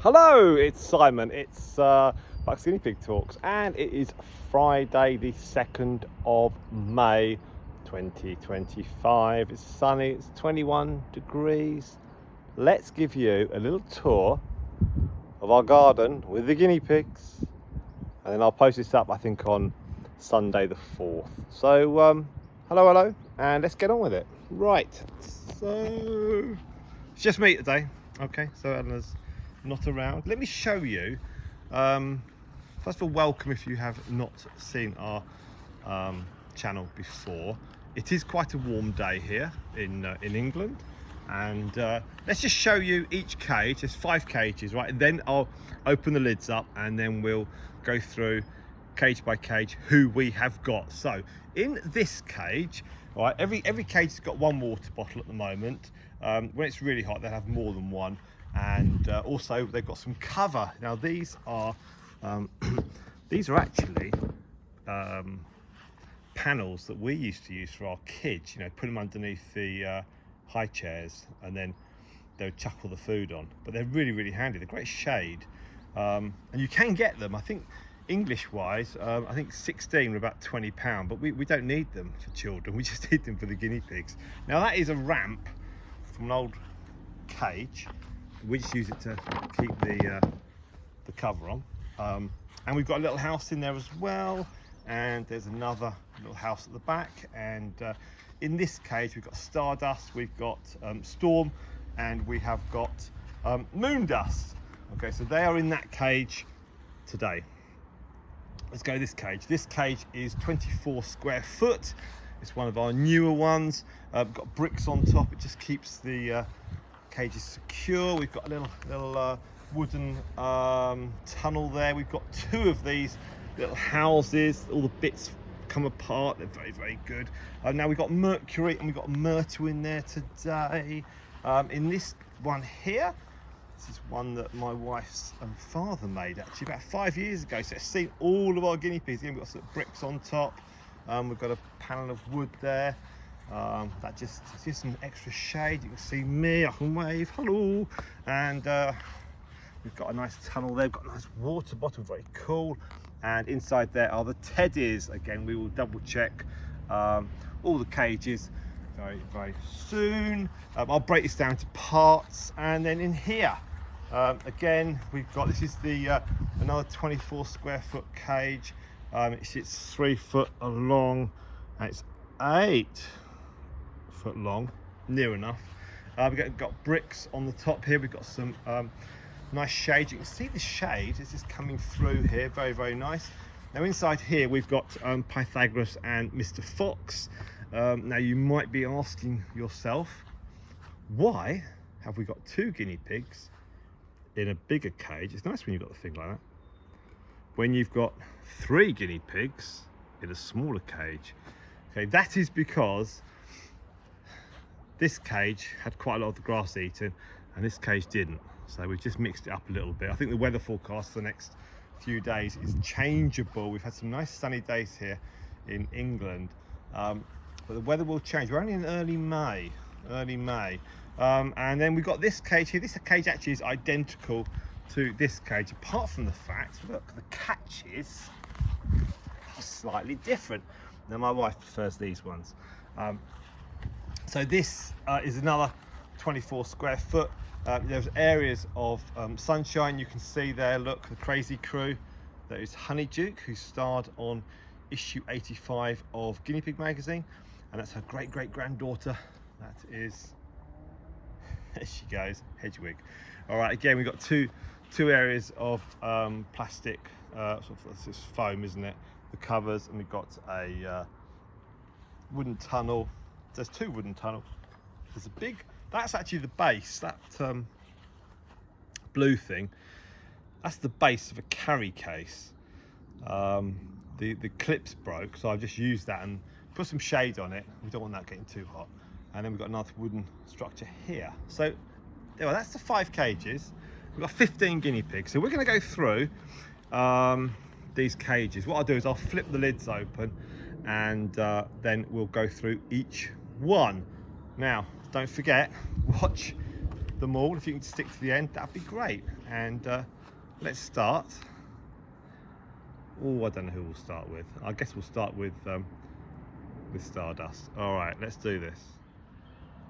Hello, it's Simon. It's Bucks Guinea Pig Talks, and it is Friday, the 2nd of May 2025. It's sunny, it's 21 degrees. Let's give you a little tour of our garden with the guinea pigs, and then I'll post this up, I think, on Sunday the 4th. So, hello, and let's get on with it. Right, so it's just me today. Okay, so Eleanor's not around. Let me show you. First of all, welcome if you have not seen our channel before. It is quite a warm day here in England, and let's just show you each cage. There's 5 cages, right? And then I'll open the lids up, and then we'll go through cage by cage who we have got. So in this cage, right, every cage has got one water bottle at the moment. When it's really hot, they'll have more than one. And also they've got some cover. Now these are these are actually panels that we used to use for our kids. You know, put them underneath the high chairs, and then they would chuck all the food on. But they're really handy. They're great shade, and you can get them. I think English wise, I think 16 are about £20, but we don't need them for children. We just need them for the guinea pigs. Now that is a ramp from an old cage. We just use it to keep the cover on, and we've got a little house in there as well, and there's another little house at the back. And in this cage we've got Stardust, we've got Storm, and we have got Moondust. Okay, so they are in that cage today. Let's go to this cage. This cage is 24 square foot. It's one of our newer ones. Got bricks on top. It just keeps the cage is secure. We've got a little wooden tunnel there. We've got 2 of these little houses. All the bits come apart. They're very good. Now we've got Mercury and we've got Myrtle in there today. In this one here, this is one that my wife's father made actually about 5 years ago. So it's seen all of our guinea pigs. Again, we've got some bricks on top. We've got a panel of wood there. That just gives some extra shade. You can see me, I can wave, hello. And we've got a nice tunnel there. We've got a nice water bottle, very cool. And inside there are the teddies. Again, we will double check all the cages very soon. I'll break this down to parts. And then in here, again, we've got, this is the another 24 square foot cage. It's 3 foot long, and it's 8 foot long, near enough. We've got bricks on the top here. We've got some nice shade. You can see the shade is just coming through here, very nice. Now inside here we've got Pythagoras and Mr. Fox. Now you might be asking yourself, why have we got 2 guinea pigs in a bigger cage? It's nice when you've got the thing like that. When you've got 3 guinea pigs in a smaller cage. Okay, that is because this cage had quite a lot of the grass eaten and this cage didn't. So we've just mixed it up a little bit. I think the weather forecast for the next few days is changeable. We've had some nice sunny days here in England, but the weather will change. We're only in early May. And then we've got this cage here. This cage actually is identical to this cage, apart from the fact, look, the catches are slightly different. Now my wife prefers these ones. So this is another 24 square foot. There's areas of sunshine. You can see there, look, the crazy crew. There is Honeyduke, who starred on issue 85 of Guinea Pig magazine, and that's her great granddaughter. That is, there she goes, Hedwig. All right, again, we've got two areas of plastic, this is foam, isn't it? The covers, and we've got a wooden tunnel. There's 2 wooden tunnels. There's a big, that's actually the base, that blue thing, that's the base of a carry case. The clips broke, so I've just used that and put some shade on it. We don't want that getting too hot. And then we've got another wooden structure here. So well, that's the 5 cages. We've got 15 guinea pigs. So we're going to go through these cages. What I'll do is I'll flip the lids open, and then we'll go through each one. Now, don't forget, watch them all. If you can stick to the end, that'd be great. And let's start. Oh, I don't know who we'll start with. I guess we'll start with Stardust. All right, let's do this.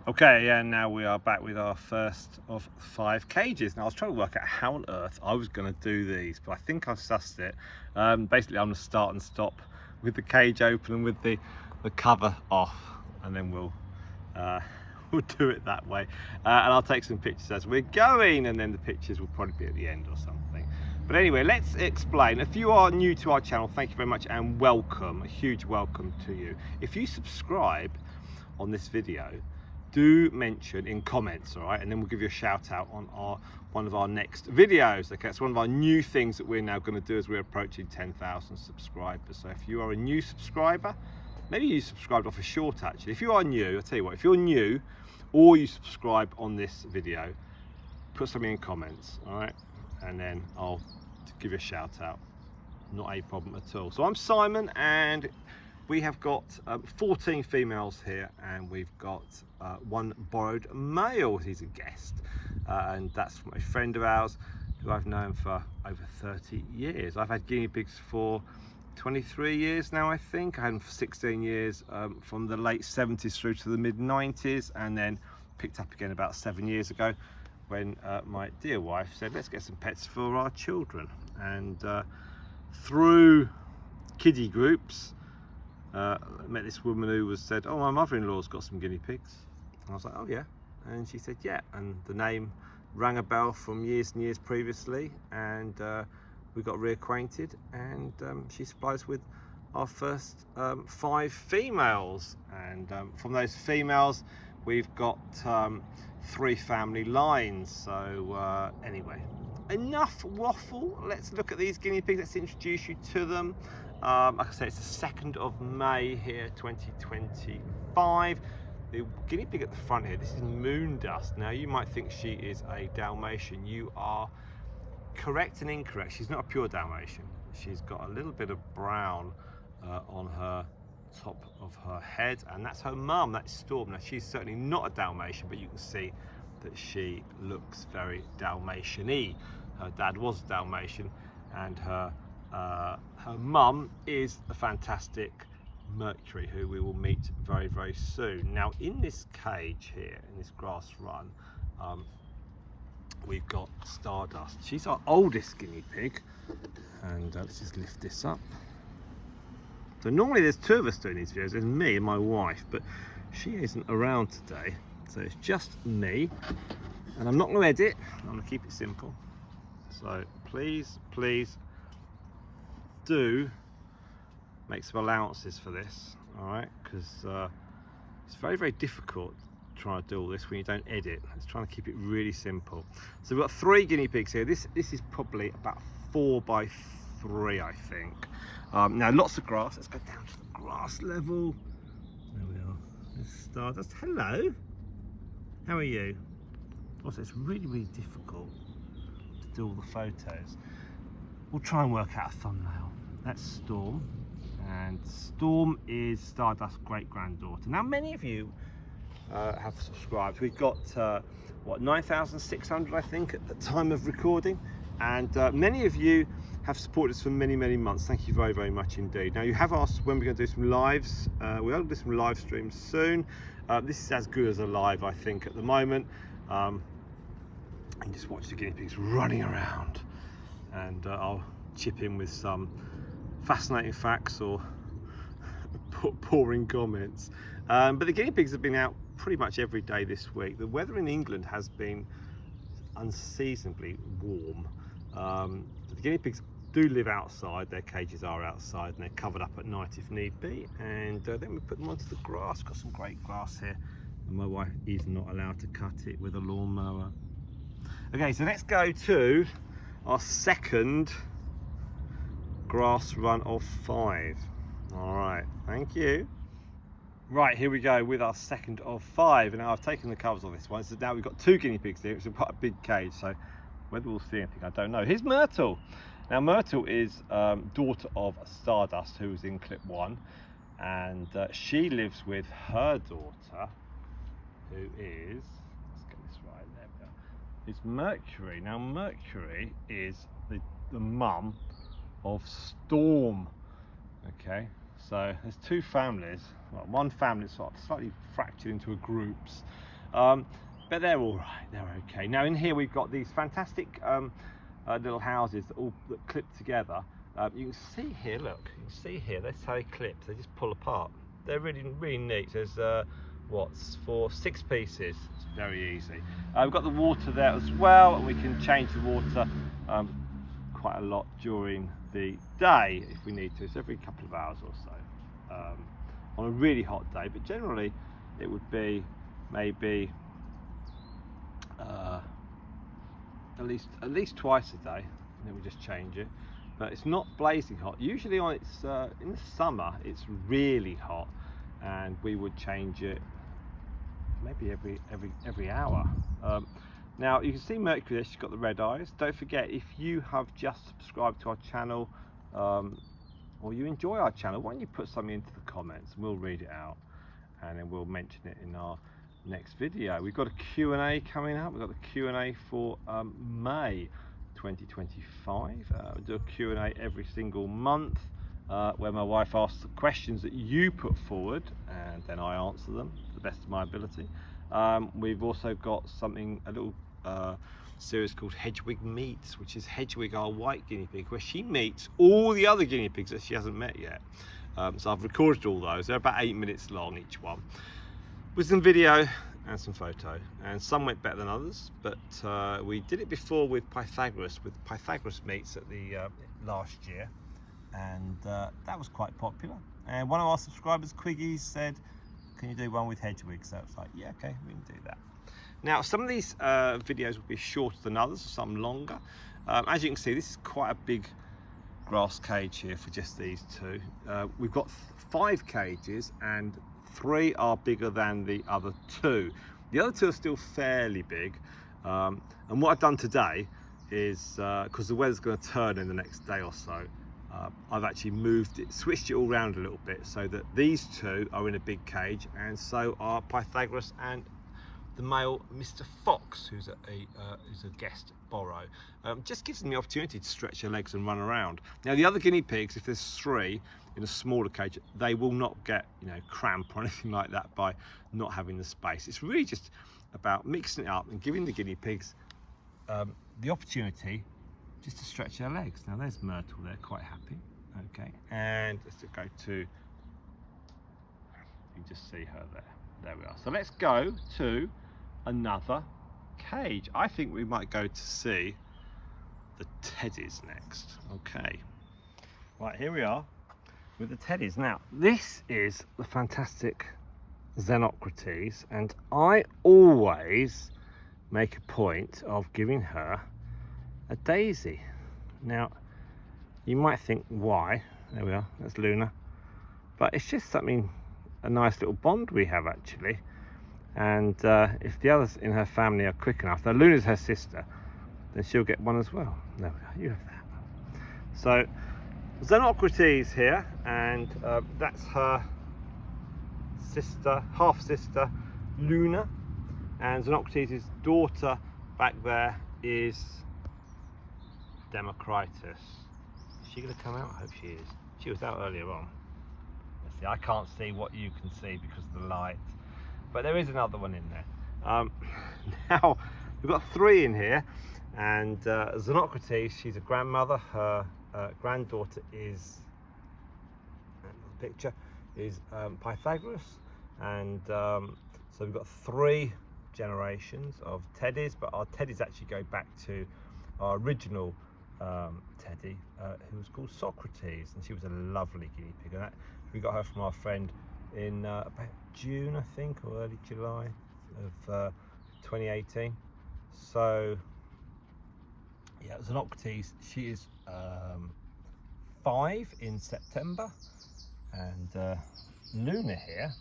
Okay, and now we are back with our first of 5 cages. Now I was trying to work out how on earth I was going to do these, but I think I've sussed it. Basically, I'm going to start and stop with the cage open and with the cover off, and then we'll do it that way. And I'll take some pictures as we're going, and then the pictures will probably be at the end or something. But anyway, let's explain. If you are new to our channel, thank you very much and welcome, a huge welcome to you. If you subscribe on this video, do mention in comments, all right, and then we'll give you a shout out on one of our next videos. Okay, it's one of our new things that we're now going to do as we're approaching 10,000 subscribers. So if you are a new subscriber, maybe you subscribed off a short actually. If you are new, I'll tell you what, if you're new or you subscribe on this video, put something in comments, all right, and then I'll give you a shout out. Not a problem at all. So I'm Simon, and we have got 14 females here, and we've got 1 borrowed male. He's a guest, and that's from a friend of ours who I've known for over 30 years. I've had guinea pigs for 23 years now, I think. I had them for 16 years, from the late 70s through to the mid 90s, and then picked up again about 7 years ago when my dear wife said, let's get some pets for our children. And through kiddie groups, I met this woman who said, oh, my mother-in-law's got some guinea pigs. And I was like, oh yeah. And she said, yeah. And the name rang a bell from years and years previously, and we got reacquainted, and she supplied us with our first 5 females. And from those females, we've got 3 family lines. So anyway, enough waffle. Let's look at these guinea pigs. Let's introduce you to them. Like I say, it's the 2nd of May here, 2025. The guinea pig at the front here, this is Moondust. Now you might think she is a Dalmatian. You are correct and incorrect. She's not a pure Dalmatian. She's got a little bit of brown on her top of her head, and that's her mum, that's Storm. Now she's certainly not a Dalmatian, but you can see that she looks very Dalmatian-y. Her dad was Dalmatian, and her mum is a fantastic Mercury, who we will meet very, very soon. Now in this cage here, in this grass run, we've got Stardust. She's our oldest guinea pig, and let's just lift this up. So normally there's 2 of us doing these videos, there's me and my wife, but she isn't around today, so it's just me, and I'm not going to edit, I'm going to keep it simple. So please do make some allowances for this, all right, because it's very, very difficult trying to do all this when you don't edit. Let's try to keep it really simple. So we've got 3 guinea pigs here. This is probably about 4 by 3, I think. Now lots of grass. Let's go down to the grass level. There we are. There's Stardust. Hello. How are you? Also, it's really, really difficult to do all the photos. We'll try and work out a thumbnail. That's Storm, and Storm is Stardust's great-granddaughter. Now many of you have subscribed. We've got what, 9,600 I think at the time of recording, and many of you have supported us for many, many months. Thank you very, very much indeed. Now you have asked when we're going to do some lives. We're going to do some live streams soon. This is as good as a live, I think, at the moment. And just watch the guinea pigs running around, and I'll chip in with some fascinating facts or boring comments. But the guinea pigs have been out pretty much every day this week. The weather in England has been unseasonably warm. The guinea pigs do live outside. Their cages are outside, and they're covered up at night if need be. And then we put them onto the grass. Got some great grass here, and my wife is not allowed to cut it with a lawnmower. Okay, so let's go to our 2nd grass run of 5. All right, thank you. Right, here we go with our 2nd of 5, and now I've taken the covers off this one, so now we've got 2 guinea pigs here. It's quite a big cage, so whether we'll see anything, I don't know. Here's Myrtle. Now Myrtle is daughter of Stardust, who was in clip 1, and she lives with her daughter, who is, let's get this right, there we is Mercury. Now Mercury is the mum of Storm. Okay, so there's two families. Well, one family is sort of slightly fractured into groups, but they're all right. They're okay. Now in here we've got these fantastic little houses that clip together. You can see here. Look, you can see here. That's how they clip. They just pull apart. They're really neat. There's what's for 6 pieces. It's very easy. We've got the water there as well, and we can change the water quite a lot during the day if we need to. It's every couple of hours or so on a really hot day, but generally it would be maybe at least twice a day, and then we just change it. But it's not blazing hot. Usually in the summer it's really hot, and we would change it maybe every hour. Now you can see Mercury there, she's got the red eyes. Don't forget, if you have just subscribed to our channel or you enjoy our channel, why don't you put something into the comments and we'll read it out, and then we'll mention it in our next video. We've got a Q&A coming up. We've got the Q&A for May 2025. We do a Q&A every single month where my wife asks the questions that you put forward, and then I answer them to the best of my ability. We've also got a little series called Hedwig Meets, which is Hedwig, our white guinea pig, where she meets all the other guinea pigs that she hasn't met yet. So I've recorded all those. They're about 8 minutes long each one, with some video and some photo, and some went better than others, but we did it before with Pythagoras Meets at the last year, and that was quite popular. And one of our subscribers, Quiggy, said, can you do one with Hedwig? So it's like, yeah, okay, we can do that. Now some of these videos will be shorter than others, some longer. As you can see, this is quite a big grass cage here for just these two. We've got 5 cages, and 3 are bigger than the other 2. The other 2 are still fairly big, and what I've done today is, because the weather's going to turn in the next day or so, I've actually switched it all around a little bit, so that these 2 are in a big cage, and so are Pythagoras and the male Mr. Fox, who's a guest borrow. Just gives them the opportunity to stretch their legs and run around. Now the other guinea pigs, if there's 3 in a smaller cage, they will not get cramp or anything like that by not having the space. It's really just about mixing it up and giving the guinea pigs the opportunity just to stretch their legs. Now there's Myrtle there, quite happy. Okay, and let's go to, you can just see her there. There we are. So let's go to another cage. I think we might go to see the teddies next. Okay, right, here we are with the teddies. Now this is the fantastic Xenocrates, and I always make a point of giving her a daisy. Now you might think, why? There we are, that's Luna. But it's just something, a nice little bond we have actually. And if the others in her family are quick enough, now Luna's her sister, then she'll get one as well. There we are, you have that. So Xenocrates here, and that's her sister, half sister Luna, and Xenocrates' daughter back there is Democritus. Is she going to come out? I hope she is. She was out earlier on. Let's see, I can't see what you can see because of the light, but there is another one in there. Now we've got 3 in here, and Xenocrates, she's a grandmother. Her granddaughter is, the picture is Pythagoras, and so we've got 3 generations of teddies, but our teddies actually go back to our original teddy, who was called Socrates, and she was a lovely guinea pig. And we got her from our friend in about June, I think, or early July of 2018. So yeah, Xenocrates, she is 5 in September, and Luna here,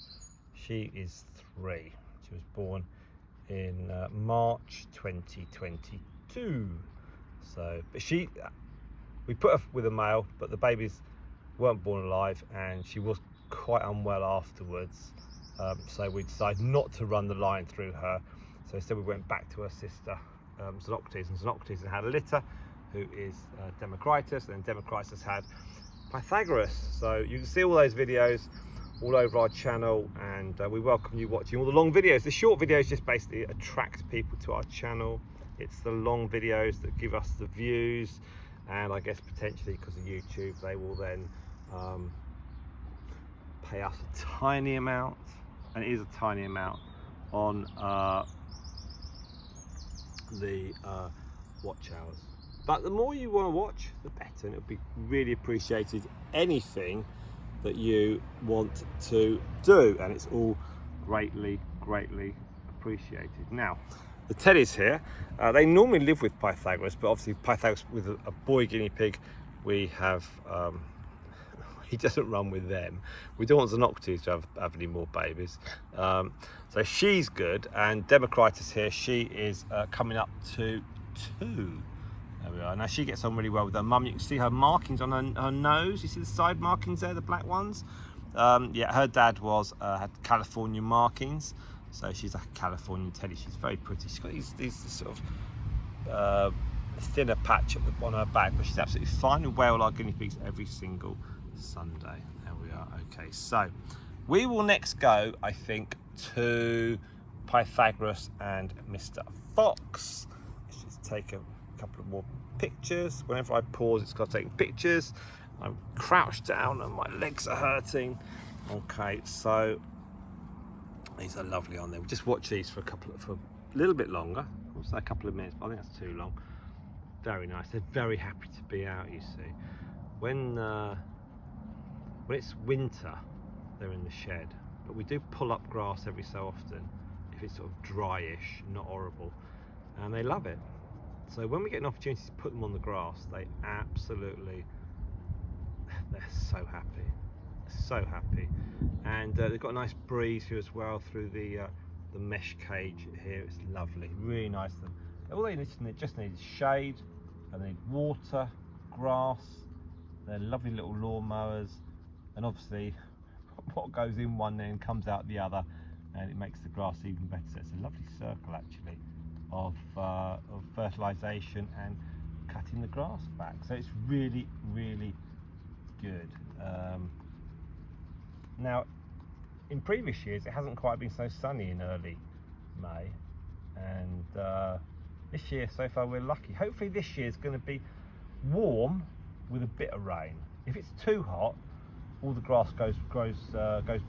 she is 3. She was born in March 2022. So, but we put her with a male, but the babies weren't born alive, and she was quite unwell afterwards. So we decided not to run the line through her. So instead we went back to her sister Xenocrates, and Xenocrates had a litter, who is Democritus, and then Democritus had Pythagoras. So you can see all those videos all over our channel, and we welcome you watching all the long videos. The short videos just basically attract people to our channel. It's the long videos that give us the views, and I guess potentially because of YouTube they will then pay us a tiny amount, and it is a tiny amount, on the watch hours. But the more you want to watch, the better, and it'll be really appreciated. Anything that you want to do, and it's all greatly appreciated. Now, the teddies here, they normally live with Pythagoras, but obviously Pythagoras with a boy guinea pig, we have he doesn't run with them. We don't want Xenocrates to have any more babies, so she's good. And Democritus here, she is coming up to 2. There we are. Now she gets on really well with her mum. You can see her markings on her nose. You see the side markings there, the black ones? Yeah, her dad had Californian markings, so she's like a Californian teddy. She's very pretty. She's got these sort of thinner patch on her back, but she's absolutely fine. And whale our guinea pigs every single Sunday. There we are. Okay, so we will next go, I think, to Pythagoras and Mr. Fox. Let's just take a couple of more pictures. Whenever I pause, it's got taking pictures. I'm crouched down and my legs are hurting. Okay, so these are lovely on there. We'll just watch these for a little bit longer. I'll say a couple of minutes, but I think that's too long. Very nice. They're very happy to be out, you see. When it's winter, they're in the shed, but we do pull up grass every so often if it's sort of dryish, not horrible, and they love it. So when we get an opportunity to put them on the grass, they're so happy, and they've got a nice breeze here as well through the mesh cage here. It's lovely, really nice. All they just need is shade, and they need water, grass. They're lovely little lawnmowers, and obviously what goes in one then comes out the other, and it makes the grass even better. So it's a lovely circle actually of fertilisation and cutting the grass back. So it's really good. Now, in previous years it hasn't quite been so sunny in early May, and this year so far we're lucky. Hopefully this year is going to be warm with a bit of rain. If it's too hot, all the grass goes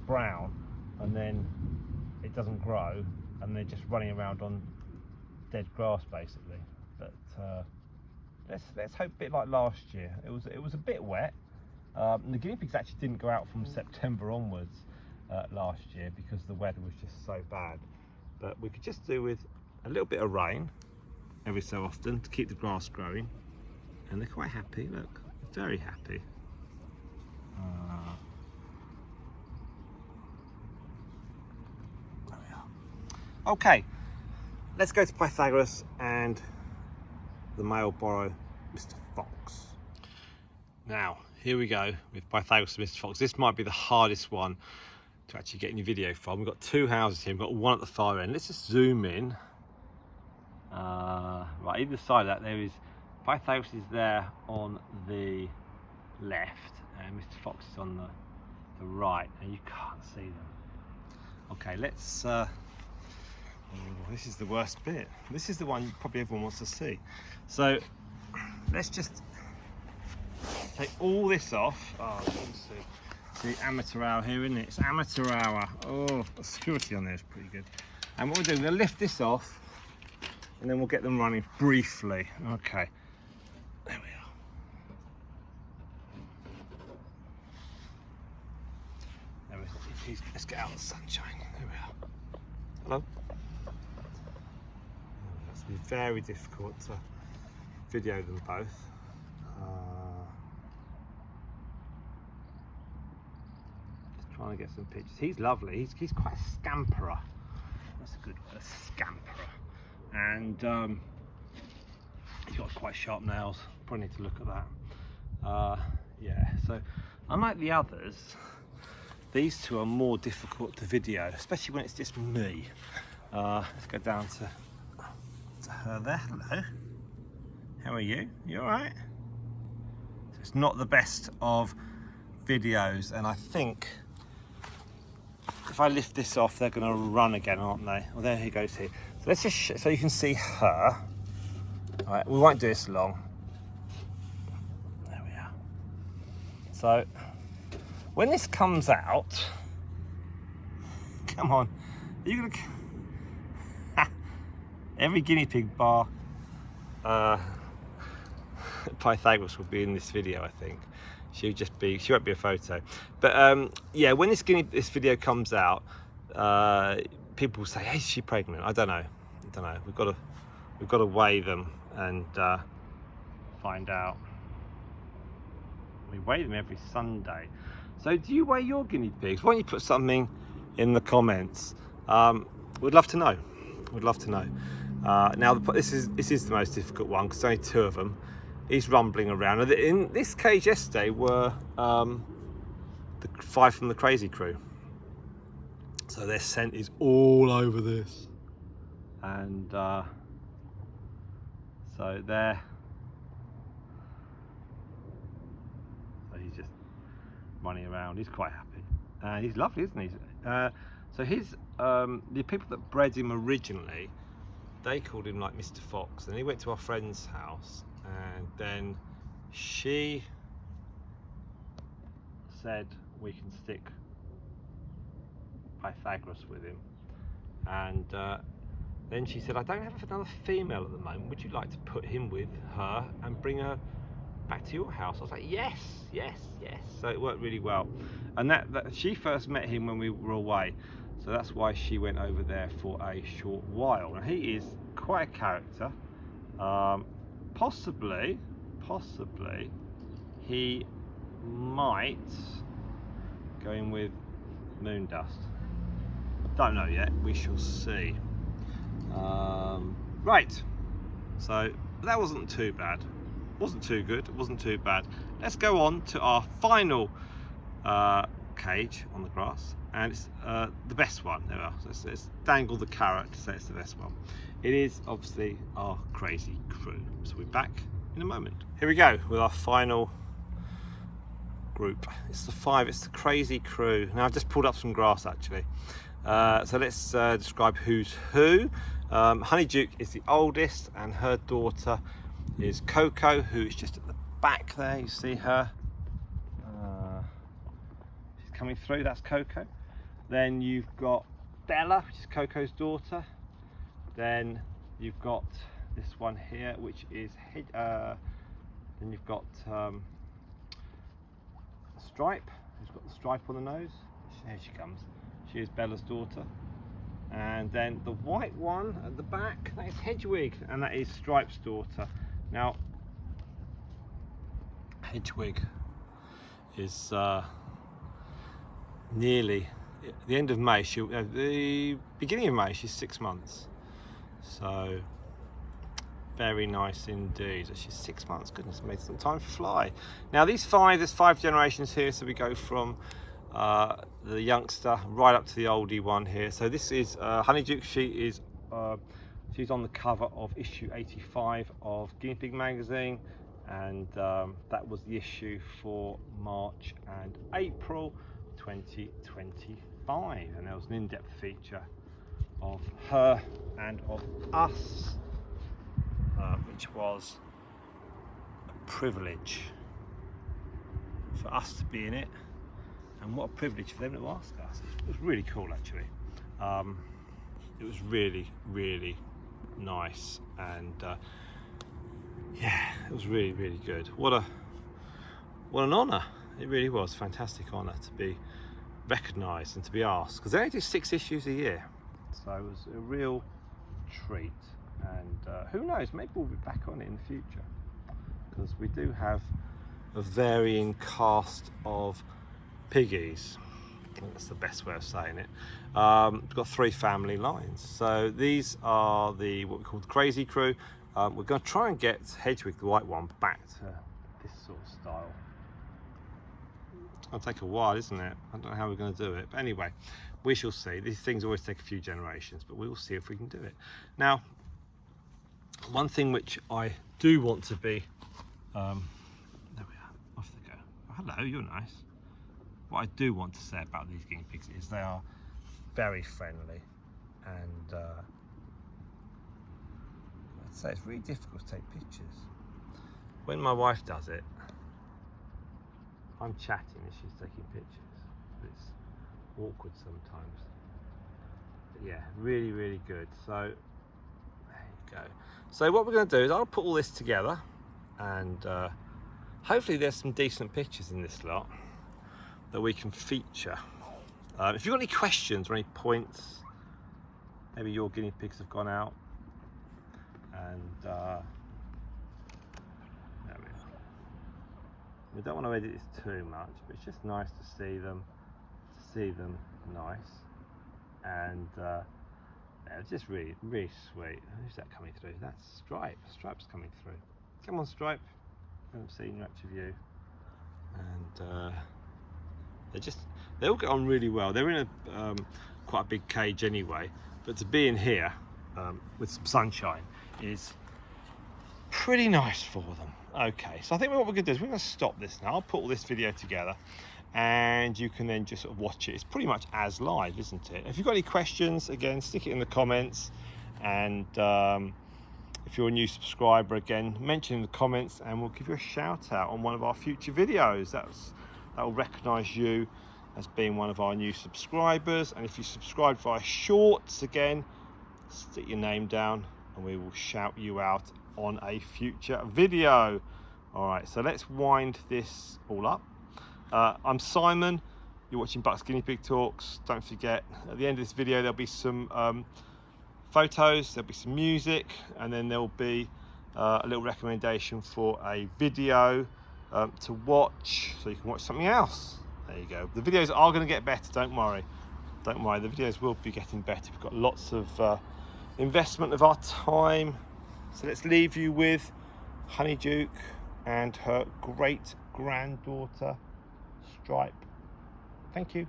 brown, and then it doesn't grow, and they're just running around on dead grass basically. But let's hope a bit like last year. It was a bit wet. The guinea pigs actually didn't go out from September onwards last year because the weather was just so bad. But we could just do with a little bit of rain every so often to keep the grass growing, and they're quite happy. Look, very happy. There we are. Okay, let's go to Pythagoras and the male borrow, Mr. Fox. Now, here we go with Pythagoras and Mr. Fox. This might be the hardest one to actually get any video from. We've got 2 houses here. We've got one at the far end. Let's just zoom in. Right, either side of that there is Pythagoras is there on the left, and Mr. Fox is on the right, and you can't see them. Okay, let's this is the worst bit. This is the one probably everyone wants to see. So let's just take all this off. Oh, you can see amateur hour here, isn't it? It's amateur hour. Oh, the security on there is pretty good. And what we'll do, we're going to lift this off, and then we'll get them running briefly. Okay, there we are. Let's get out of the sunshine. There we are. Hello. It's been very difficult to video them both. Just trying to get some pictures. He's lovely. He's quite a scamperer. That's a good word, a scamperer. And he's got quite sharp nails. Probably need to look at that. Yeah. So unlike the others, these two are more difficult to video, especially when it's just me. Let's go down to to her there. Hello. How are you? You all right? It's not the best of videos, and I think if I lift this off, they're going to run again, aren't they? Well, there he goes here. So let's just so you can see her. All right, we won't do this long. There we are. So when this comes out, come on, are you gonna? Every guinea pig bar Pythagoras will be in this video, I think. She won't be a photo. But yeah, when this video comes out, people will say, hey, is she pregnant? I don't know. We've got to weigh them and find out. We weigh them every Sunday. So do you weigh your guinea pigs? Why don't you put something in the comments? We'd love to know. We'd love to know. Now this is the most difficult one because there's only 2 of them. He's rumbling around. In this cage yesterday were the 5 from the crazy crew. So their scent is all over this. And so there. So he's just running around. He's quite happy. He's lovely, isn't he? So the people that bred him originally, they called him like Mr. Fox, and he went to our friend's house, and then she said we can stick Pythagoras with him, and then she said, I don't have another female at the moment, would you like to put him with her and bring her back to your house? I was like, yes. So it worked really well, and that she first met him when we were away, so that's why she went over there for a short while. Now he is quite a character. Possibly he might go in with moon dust. Don't know yet, we shall see. Right, so that wasn't too bad. Wasn't too good, wasn't too bad. Let's go on to our final cage on the grass, and it's the best one. There we are. So let's dangle the carrot to say it's the best one. It is obviously our crazy crew. So we're back in a moment. Here we go with our final group. It's the 5, it's the crazy crew. Now I've just pulled up some grass actually. So let's describe who's who. Honey Duke is the oldest, and her daughter is Coco, who is just at the back there. You see her. She's coming through, that's Coco. Then you've got Bella, which is Coco's daughter. Then you've got this one here, which is then you've got Stripe, who's got the stripe on the nose. Here she comes. She is Bella's daughter. And then the white one at the back, that is Hedwig, and that is Stripe's daughter. Now, Hedwig is nearly at the end of May. The beginning of May, she's 6 months. So very nice indeed. She's 6 months. Goodness me, some time to fly. Now there's 5 generations here, so we go from the youngster right up to the oldie one here. So this is Honey Duke. She's on the cover of issue 85 of Guinea Pig magazine, and that was the issue for March and April 2025, and there was an in-depth feature of her and of us, which was a privilege for us to be in it, and what a privilege for them to ask us. It was really cool actually. It was really nice, and yeah, it was really good. What an honour. It really was a fantastic honour to be recognised and to be asked, because they only do 6 issues a year, so it was a real treat. And who knows, maybe we'll be back on it in the future, because we do have a varying cast of piggies. I think that's the best way of saying it. We've got 3 family lines. So these are what we call the crazy crew. We're going to try and get Hedwig, the white one, back to this sort of style. It'll take a while, isn't it? I don't know how we're going to do it. But anyway, we shall see. These things always take a few generations, but we will see if we can do it. Now, One thing which I do want to be, there we are, off they go. Oh, hello, you're nice. What I do want to say about these guinea pigs is they are very friendly, and I'd say it's really difficult to take pictures. When my wife does it, I'm chatting and she's taking pictures. It's awkward sometimes. But yeah, really, really good. So there you go. So what we're going to do is I'll put all this together, and hopefully there's some decent pictures in this lot that we can feature. If you've got any questions or any points, maybe your guinea pigs have gone out, and there we are. We don't want to edit this too much, but it's just nice to see them nice, and yeah, it's just really, really sweet. Who's that coming through? That's Stripe. Stripe's coming through. Come on, Stripe. I haven't seen much of you. And they all get on really well. They're in a quite a big cage anyway, but to be in here with some sunshine is pretty nice for them. Okay, so I think what we're going to do is we're going to stop this now. I'll put all this video together, and you can then just sort of watch it. It's pretty much as live, isn't it? If you've got any questions, again, stick it in the comments, and if you're a new subscriber, again, mention in the comments and we'll give you a shout out on one of our future videos. That will recognise you as being one of our new subscribers. And if you subscribe via shorts, again, stick your name down and we will shout you out on a future video. All right, so let's wind this all up. I'm Simon, you're watching Buck's Guinea Pig Talks. Don't forget, at the end of this video there'll be some photos, there'll be some music, and then there'll be a little recommendation for a video to watch, so you can watch something else. There you go. The videos are going to get better, don't worry, the videos will be getting better. We've got lots of investment of our time. So let's leave you with Honeyduke and her great granddaughter Stripe. Thank you,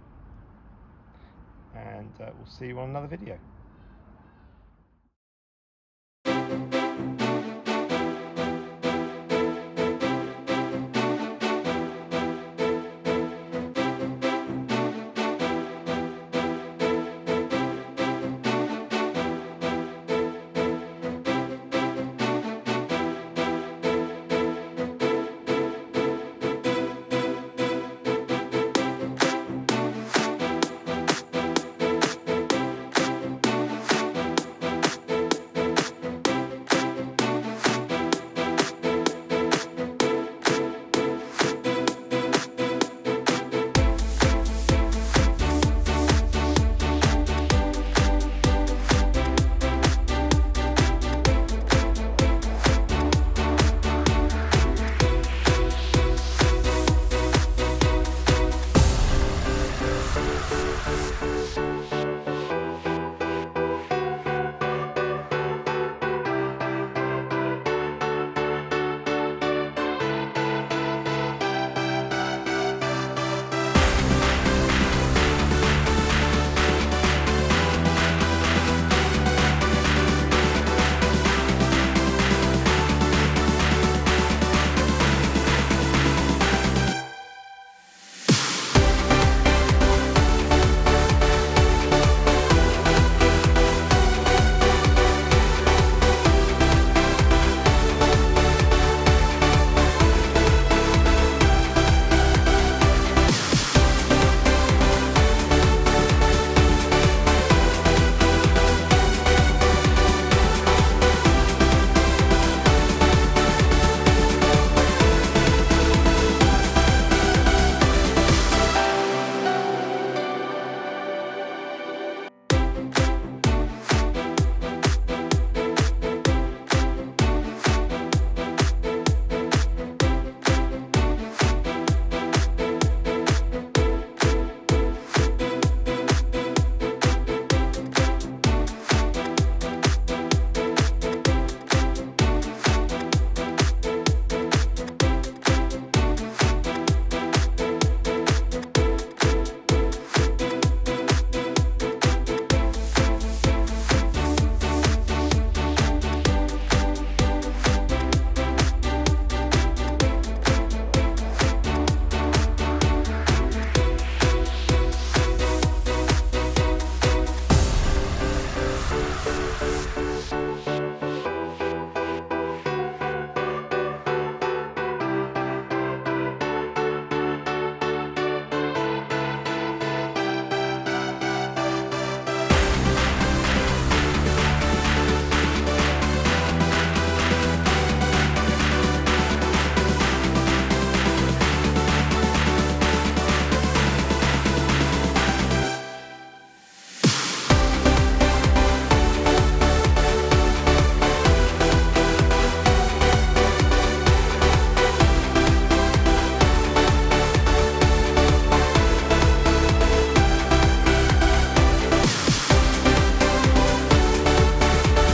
and we'll see you on another video.